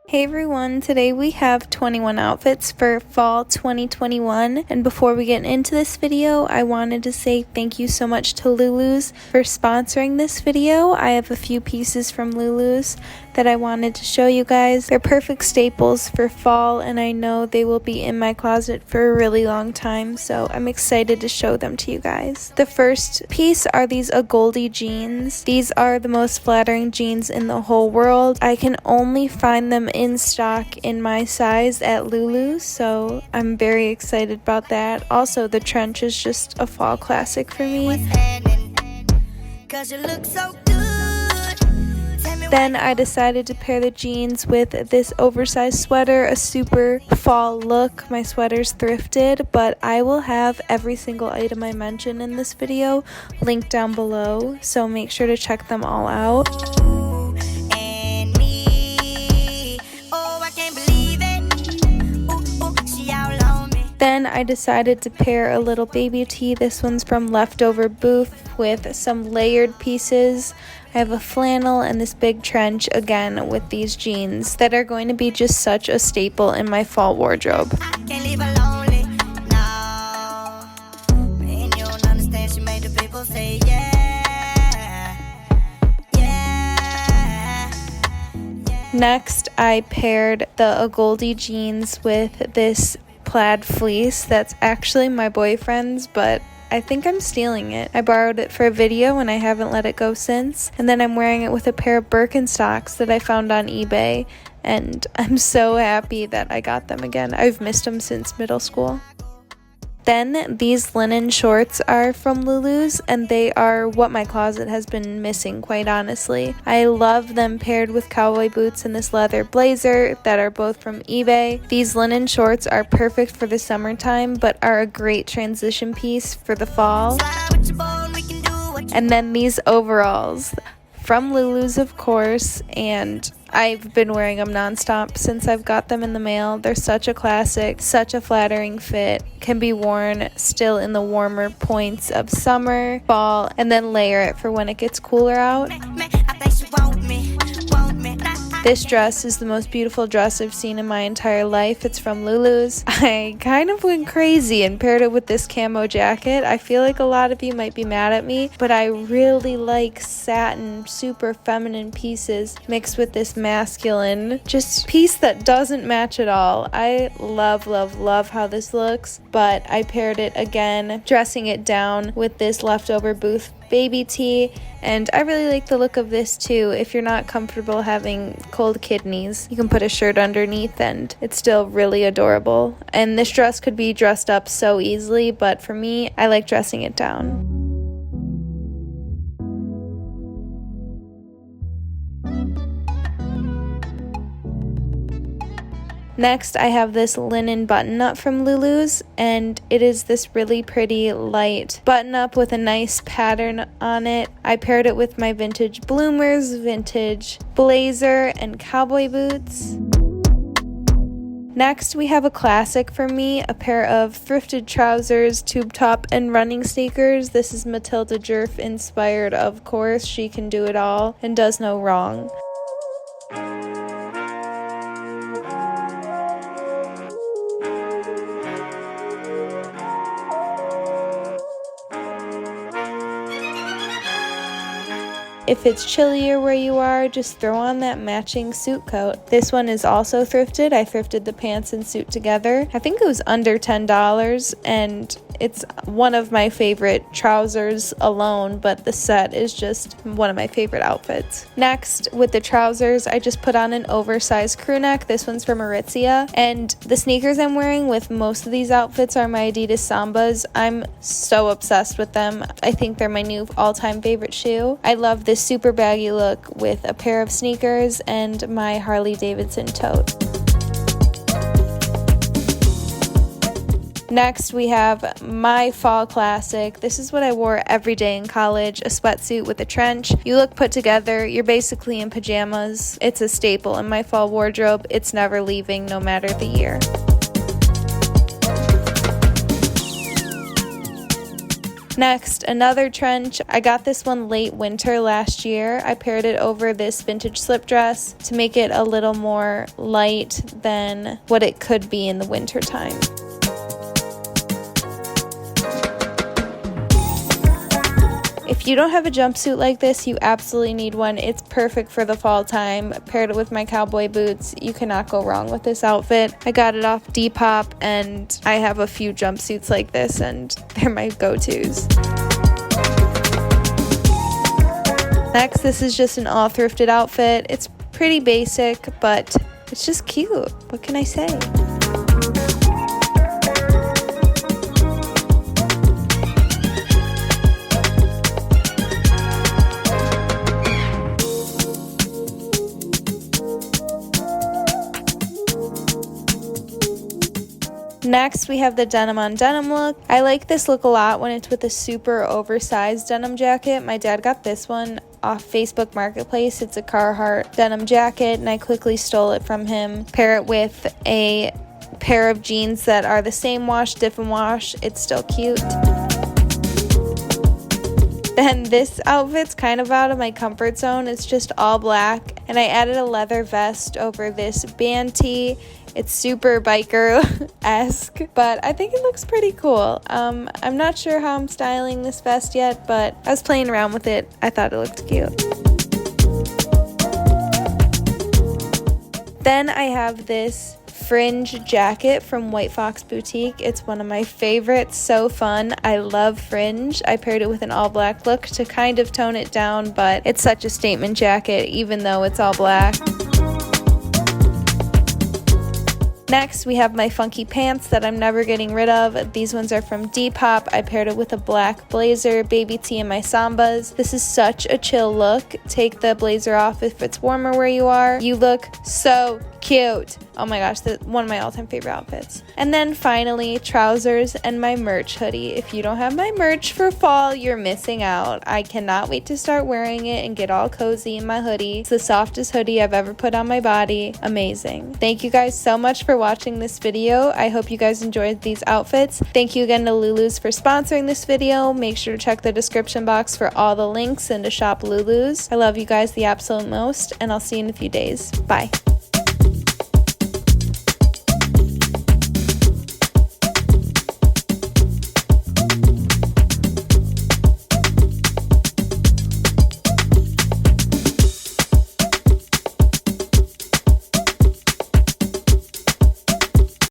Hey everyone, today we have 21 outfits for fall 2021, and before we get into this video, I wanted to say thank you so much to Lulu's for sponsoring this video. I have a few pieces from Lulu's that I wanted to show you guys. They're perfect staples for fall, and I know they will be in my closet for a really long time, so I'm excited to show them to you guys. The first piece are these Agoldi jeans. These are the most flattering jeans in the whole world. I can only find them in stock in my size at Lulu's, so I'm very excited about that. Also, the trench is just a fall classic for me. Then I decided to pair the jeans with this oversized sweater, a super fall look. My sweater's thrifted, but I will have every single item I mention in this video linked down below, so make sure to check them all out. Then I decided to pair a little baby tee. This one's from Leftover Booth with some layered pieces. I have a flannel and this big trench again with these jeans that are going to be just such a staple in my fall wardrobe. Next, I paired the Agoldi jeans with this plaid fleece that's actually my boyfriend's, but I think I'm stealing it. I borrowed it for a video and I haven't let it go since. And then I'm wearing it with a pair of Birkenstocks that I found on eBay, and I'm so happy that I got them again. I've missed them since middle school. Then these linen shorts are from Lulu's, and they are what my closet has been missing, quite honestly. I love them paired with cowboy boots and this leather blazer that are both from eBay. These linen shorts are perfect for the summertime, but are a great transition piece for the fall. And then these overalls from Lulu's, of course, and I've been wearing them nonstop since I've got them in the mail. They're such a classic, such a flattering fit, can be worn still in the warmer points of summer, fall, and then layer it for when it gets cooler out. This dress is the most beautiful dress I've seen in my entire life. It's from Lulu's. I kind of went crazy and paired it with this camo jacket. I feel like a lot of you might be mad at me, but I really like satin, super feminine pieces mixed with this masculine, just piece that doesn't match at all. I love, love, love how this looks, but I paired it again, dressing it down with this Leftover Booth baby tee, and I really like the look of this too. If you're not comfortable having cold kidneys, you can put a shirt underneath and it's still really adorable. And this dress could be dressed up so easily, but for me, I like dressing it down. Next, I have this linen button-up from Lulu's, and it is this really pretty light button-up with a nice pattern on it. I paired it with my vintage bloomers, vintage blazer, and cowboy boots. Next, we have a classic for me, a pair of thrifted trousers, tube top, and running sneakers. This is Matilda Djerf inspired, of course. She can do it all and does no wrong. If it's chillier where you are, just throw on that matching suit coat. This one is also thrifted. I thrifted the pants and suit together. I think it was under $10, and it's one of my favorite trousers alone, but the set is just one of my favorite outfits. Next, with the trousers, I just put on an oversized crew neck. This one's from Aritzia, and the sneakers I'm wearing with most of these outfits are my Adidas Sambas. I'm so obsessed with them. I think they're my new all-time favorite shoe. I love this super baggy look with a pair of sneakers and my Harley Davidson tote. Next, we have my fall classic. This is what I wore every day in college, a sweatsuit with a trench. You look put together, you're basically in pajamas. It's a staple in my fall wardrobe. It's never leaving, no matter the year. Next, another trench. I got this one late winter last year. I paired it over this vintage slip dress to make it a little more light than what it could be in the winter time. If you don't have a jumpsuit like this, you absolutely need one. It's perfect for the fall time. Paired it with my cowboy boots. You cannot go wrong with this outfit. I got it off Depop, and I have a few jumpsuits like this, and they're my go-tos. Next, this is just an all thrifted outfit. It's pretty basic, but it's just cute. What can I say? Next, we have the denim on denim look. I like this look a lot when it's with a super oversized denim jacket. My dad got this one off Facebook Marketplace. It's a Carhartt denim jacket, and I quickly stole it from him. Pair it with a pair of jeans that are the same wash, different wash. It's still cute. Then this outfit's kind of out of my comfort zone. It's just all black, and I added a leather vest over this band tee. It's super biker-esque, but I think it looks pretty cool. I'm not sure how I'm styling this vest yet, but I was playing around with it. I thought it looked cute. Then I have this fringe jacket from White Fox Boutique. It's one of my favorites. So fun. I love fringe. I paired it with an all black look to kind of tone it down, but it's such a statement jacket even though it's all black. Next, we have my funky pants that I'm never getting rid of. These ones are from Depop. I paired it with a black blazer, baby tee, and my Sambas. This is such a chill look. Take the blazer off if it's warmer where you are. You look so cute. Oh my gosh, one of my all-time favorite outfits. And then finally, trousers and my merch hoodie. If you don't have my merch for fall, you're missing out. I cannot wait to start wearing it and get all cozy in my hoodie. It's the softest hoodie I've ever put on my body. Amazing. Thank you guys so much for watching this video. I hope you guys enjoyed these outfits. Thank you again to Lulu's for sponsoring this video. Make sure to check the description box for all the links and to shop Lulu's. I love you guys the absolute most, and I'll see you in a few days. Bye.